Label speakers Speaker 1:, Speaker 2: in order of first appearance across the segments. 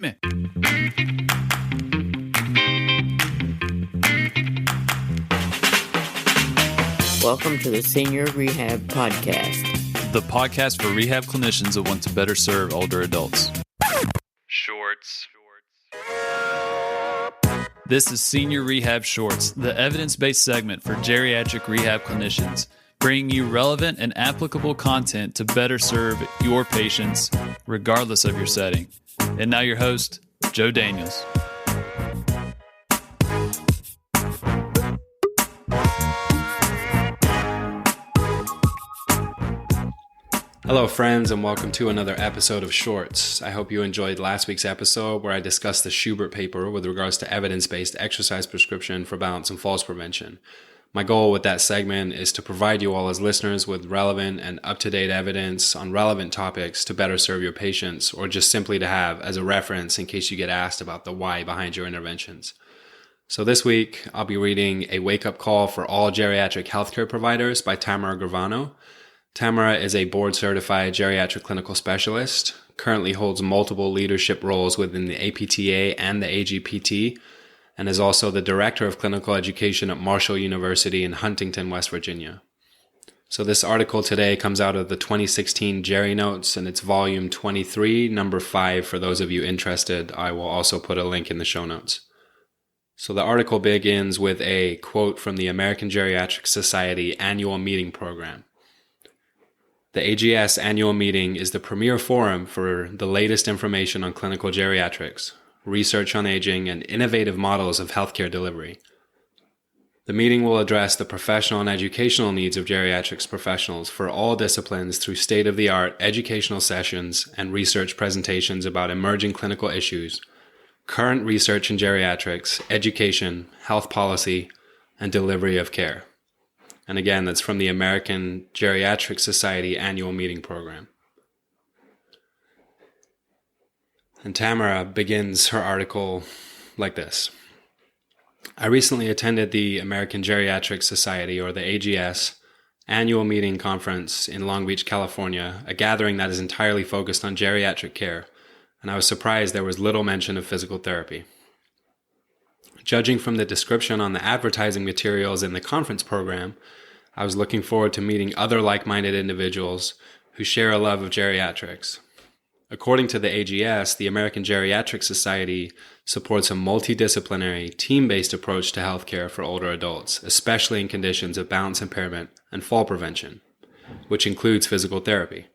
Speaker 1: me.
Speaker 2: Welcome to the Senior Rehab Podcast.
Speaker 1: The podcast for rehab clinicians that want to better serve older adults. Shorts. This is Senior Rehab Shorts, the evidence-based segment for geriatric rehab clinicians, bringing you relevant and applicable content to better serve your patients, regardless of your setting. And now your host, Joe Daniels.
Speaker 3: Hello friends, and welcome to another episode of Shorts. I hope you enjoyed last week's episode where I discussed the Schubert paper with regards to evidence-based exercise prescription for balance and falls prevention. My goal with that segment is to provide you all as listeners with relevant and up-to-date evidence on relevant topics to better serve your patients, or just simply to have as a reference in case you get asked about the why behind your interventions. So this week, I'll be reading A Wake-Up Call for All Geriatric Healthcare Providers by Tamara Gravano. Tamara is a board-certified geriatric clinical specialist, currently holds multiple leadership roles within the APTA and the AGPT, and is also the Director of Clinical Education at Marshall University in Huntington, West Virginia. So this article today comes out of the 2016 Gerinotes, and it's volume 23, number 5 for those of you interested. I will also put a link in the show notes. So the article begins with a quote from the American Geriatric Society annual meeting program. The AGS annual meeting is the premier forum for the latest information on clinical geriatrics, research on aging, and innovative models of healthcare delivery. The meeting will address the professional and educational needs of geriatrics professionals for all disciplines through state-of-the-art educational sessions and research presentations about emerging clinical issues, current research in geriatrics, education, health policy, and delivery of care. And again, that's from the American Geriatric Society annual meeting program. And Tamara begins her article like this. I recently attended the American Geriatric Society, or the AGS, annual meeting conference in Long Beach, California, a gathering that is entirely focused on geriatric care, and I was surprised there was little mention of physical therapy. Judging from the description on the advertising materials in the conference program, I was looking forward to meeting other like-minded individuals who share a love of geriatrics. According to the AGS, the American Geriatric Society supports a multidisciplinary, team-based approach to healthcare for older adults, especially in conditions of balance impairment and fall prevention, which includes physical therapy.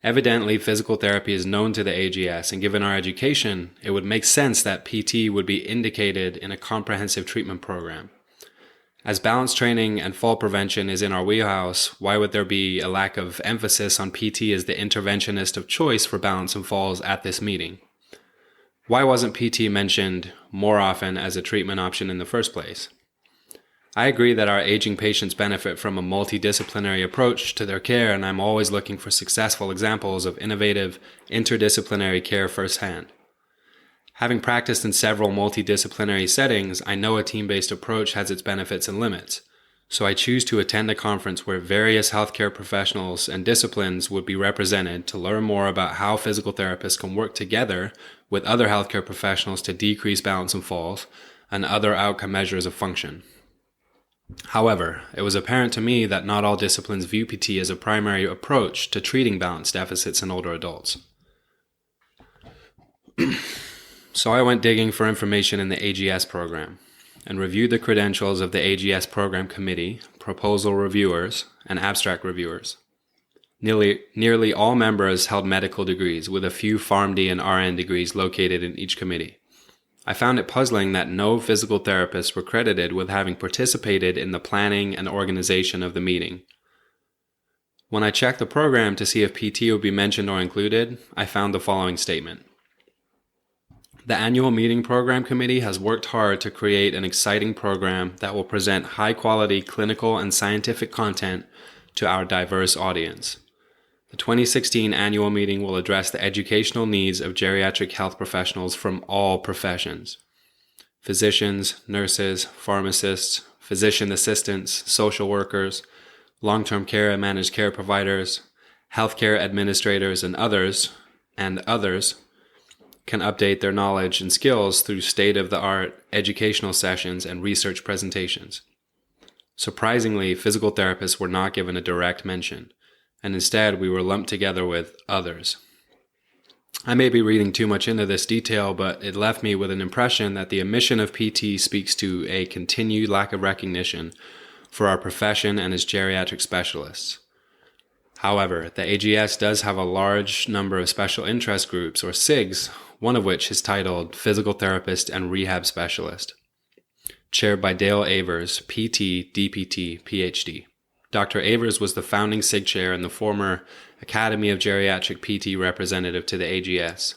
Speaker 3: Evidently, physical therapy is known to the AGS, and given our education, it would make sense that PT would be indicated in a comprehensive treatment program. As balance training and fall prevention is in our wheelhouse, why would there be a lack of emphasis on PT as the interventionist of choice for balance and falls at this meeting? Why wasn't PT mentioned more often as a treatment option in the first place? I agree that our aging patients benefit from a multidisciplinary approach to their care, and I'm always looking for successful examples of innovative, interdisciplinary care firsthand. Having practiced in several multidisciplinary settings, I know a team-based approach has its benefits and limits, so I choose to attend a conference where various healthcare professionals and disciplines would be represented to learn more about how physical therapists can work together with other healthcare professionals to decrease balance and falls and other outcome measures of function. However, it was apparent to me that not all disciplines view PT as a primary approach to treating balance deficits in older adults. So I went digging for information in the AGS program and reviewed the credentials of the AGS Program Committee, proposal reviewers, and abstract reviewers. Nearly all members held medical degrees, with a few PharmD and RN degrees located in each committee. I found it puzzling that no physical therapists were credited with having participated in the planning and organization of the meeting. When I checked the program to see if PT would be mentioned or included, I found the following statement. The annual meeting program committee has worked hard to create an exciting program that will present high-quality clinical and scientific content to our diverse audience. The 2016 annual meeting will address the educational needs of geriatric health professionals from all professions. Physicians, nurses, pharmacists, physician assistants, social workers, long-term care and managed care providers, healthcare administrators, and others, can update their knowledge and skills through state-of-the-art educational sessions and research presentations. Surprisingly, physical therapists were not given a direct mention, and instead we were lumped together with others. I may be reading too much into this detail, but it left me with an impression that the omission of PT speaks to a continued lack of recognition for our profession and as geriatric specialists. However, the AGS does have a large number of special interest groups, or SIGs, one of which is titled Physical Therapist and Rehab Specialist, chaired by Dale Avers, PT, DPT, PhD. Dr. Avers was the founding SIG chair and the former Academy of Geriatric PT representative to the AGS.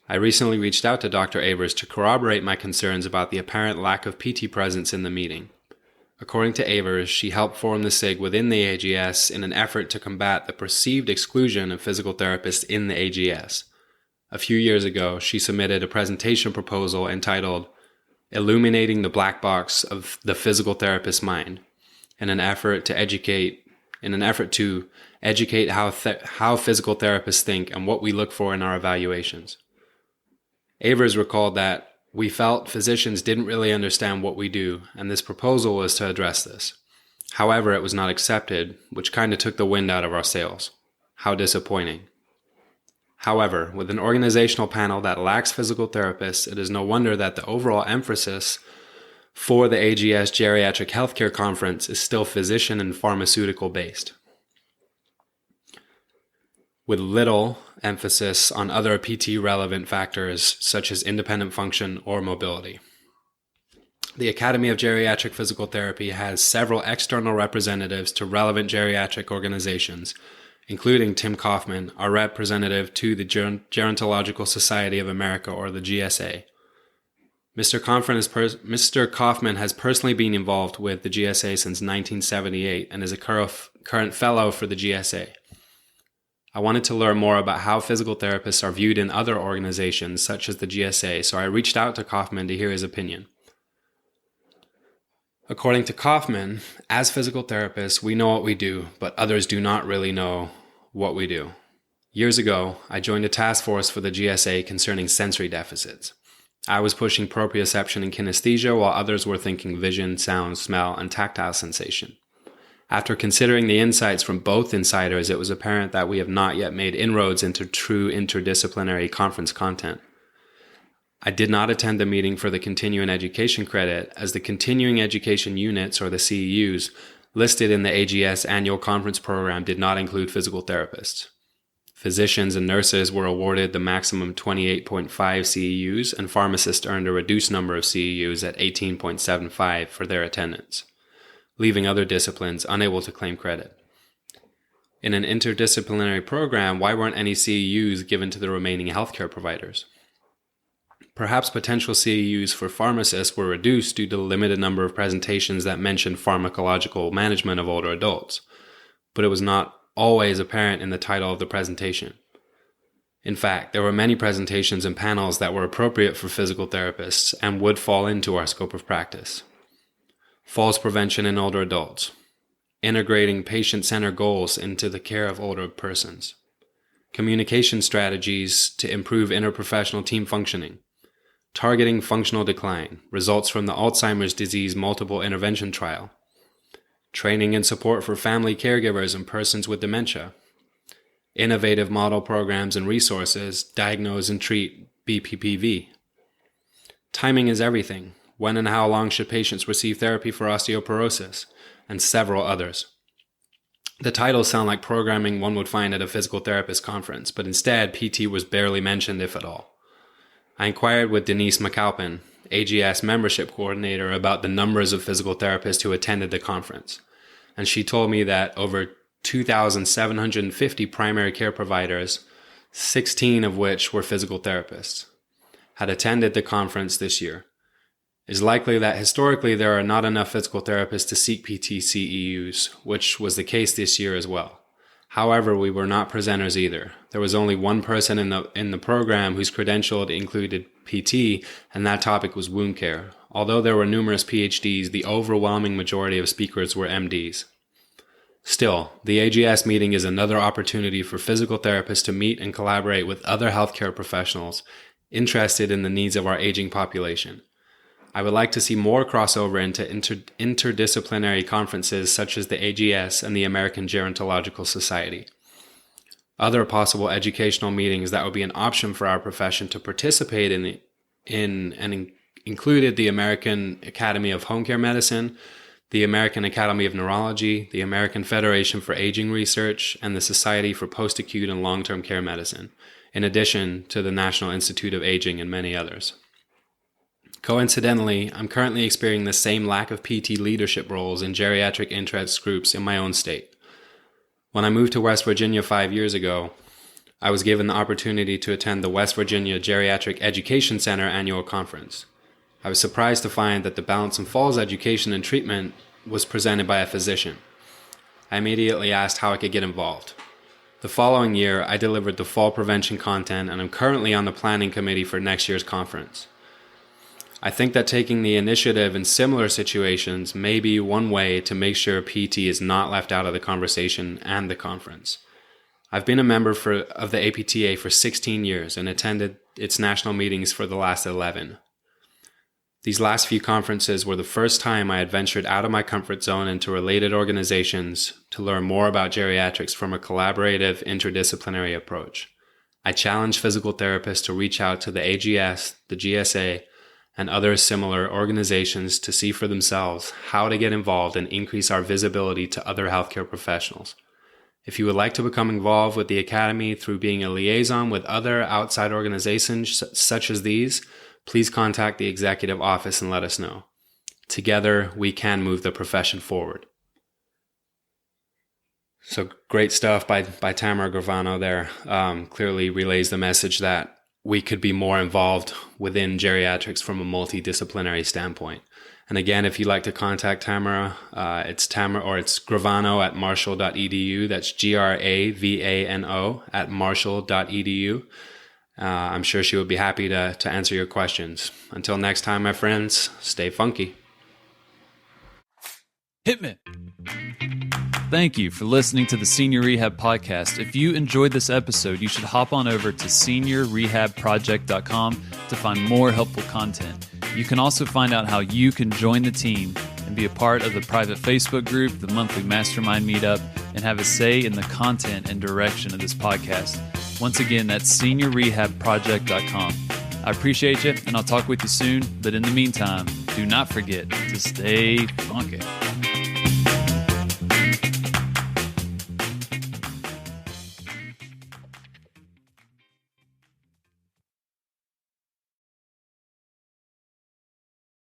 Speaker 3: I recently reached out to Dr. Avers to corroborate my concerns about the apparent lack of PT presence in the meeting. According to Avers, she helped form the SIG within the AGS in an effort to combat the perceived exclusion of physical therapists in the AGS. A few years ago, she submitted a presentation proposal entitled Illuminating the Black Box of the Physical Therapist's Mind, in an effort to educate how physical therapists think and what we look for in our evaluations. Avers recalled that we felt physicians didn't really understand what we do, and this proposal was to address this. However, it was not accepted, which kind of took the wind out of our sails. How disappointing. However, with an organizational panel that lacks physical therapists, it is no wonder that the overall emphasis for the AGS Geriatric Healthcare Conference is still physician and pharmaceutical based, with little emphasis on other PT relevant factors such as independent function or mobility. The Academy of Geriatric Physical Therapy has several external representatives to relevant geriatric organizations, including Tim Kaufman, our representative to the Gerontological Society of America, or the GSA. Mr. Kaufman has personally been involved with the GSA since 1978 and is a current fellow for the GSA. I wanted to learn more about how physical therapists are viewed in other organizations such as the GSA, so I reached out to Kaufman to hear his opinion. According to Kaufman, as physical therapists, we know what we do, but others do not really know what we do. Years ago, I joined a task force for the GSA concerning sensory deficits. I was pushing proprioception and kinesthesia while others were thinking vision, sound, smell, and tactile sensation. After considering the insights from both insiders, it was apparent that we have not yet made inroads into true interdisciplinary conference content. I did not attend the meeting for the continuing education credit, as the continuing education units, or the CEUs, listed in the AGS annual conference program did not include physical therapists. Physicians and nurses were awarded the maximum 28.5 CEUs, and pharmacists earned a reduced number of CEUs at 18.75 for their attendance, leaving other disciplines unable to claim credit. In an interdisciplinary program, why weren't any CEUs given to the remaining healthcare providers? Perhaps potential CEUs for pharmacists were reduced due to the limited number of presentations that mentioned pharmacological management of older adults, but it was not always apparent in the title of the presentation. In fact, there were many presentations and panels that were appropriate for physical therapists and would fall into our scope of practice. Falls prevention in older adults, integrating patient-centered goals into the care of older persons, communication strategies to improve interprofessional team functioning, targeting functional decline, results from the Alzheimer's disease multiple intervention trial, training and support for family caregivers and persons with dementia, innovative model programs and resources, diagnose and treat BPPV. Timing is everything. When and how long should patients receive therapy for osteoporosis? And several others. The titles sound like programming one would find at a physical therapist conference, but instead PT was barely mentioned, if at all. I inquired with Denise McAlpin, AGS membership coordinator, about the numbers of physical therapists who attended the conference, and she told me that over 2,750 primary care providers, 16 of which were physical therapists, had attended the conference this year. It is likely that historically there are not enough physical therapists to seek PT CEUs, which was the case this year as well. However, we were not presenters either. There was only one person in the program whose credential included PT, and that topic was wound care. Although there were numerous PhDs, the overwhelming majority of speakers were MDs. Still, the AGS meeting is another opportunity for physical therapists to meet and collaborate with other healthcare professionals interested in the needs of our aging population. I would like to see more crossover into interdisciplinary conferences such as the AGS and the American Gerontological Society. Other possible educational meetings that would be an option for our profession to participate in included the American Academy of Home Care Medicine, the American Academy of Neurology, the American Federation for Aging Research, and the Society for Post-Acute and Long-Term Care Medicine, in addition to the National Institute of Aging and many others. Coincidentally, I'm currently experiencing the same lack of PT leadership roles in geriatric interest groups in my own state. When I moved to West Virginia 5 years ago, I was given the opportunity to attend the West Virginia Geriatric Education Center annual conference. I was surprised to find that the Balance and Falls education and treatment was presented by a physician. I immediately asked how I could get involved. The following year, I delivered the fall prevention content, and I'm currently on the planning committee for next year's conference. I think that taking the initiative in similar situations may be one way to make sure PT is not left out of the conversation and the conference. I've been a member of the APTA for 16 years and attended its national meetings for the last 11. These last few conferences were the first time I had ventured out of my comfort zone into related organizations to learn more about geriatrics from a collaborative, interdisciplinary approach. I challenge physical therapists to reach out to the AGS, the GSA, and other similar organizations to see for themselves how to get involved and increase our visibility to other healthcare professionals. If you would like to become involved with the Academy through being a liaison with other outside organizations such as these, please contact the executive office and let us know. Together, we can move the profession forward. So great stuff by Tamara Gravano there. Clearly relays the message that we could be more involved within geriatrics from a multidisciplinary standpoint. And again, if you'd like to contact Tamara, it's Gravano at marshall.edu. That's Gravano at marshall.edu. I'm sure she would be happy to answer your questions. Until next time, my friends, stay funky.
Speaker 1: Hit me. Thank you for listening to the Senior Rehab Podcast. If you enjoyed this episode, you should hop on over to seniorrehabproject.com to find more helpful content. You can also find out how you can join the team and be a part of the private Facebook group, the monthly Mastermind Meetup, and have a say in the content and direction of this podcast. Once again, that's seniorrehabproject.com. I appreciate you, and I'll talk with you soon. But in the meantime, do not forget to stay funky.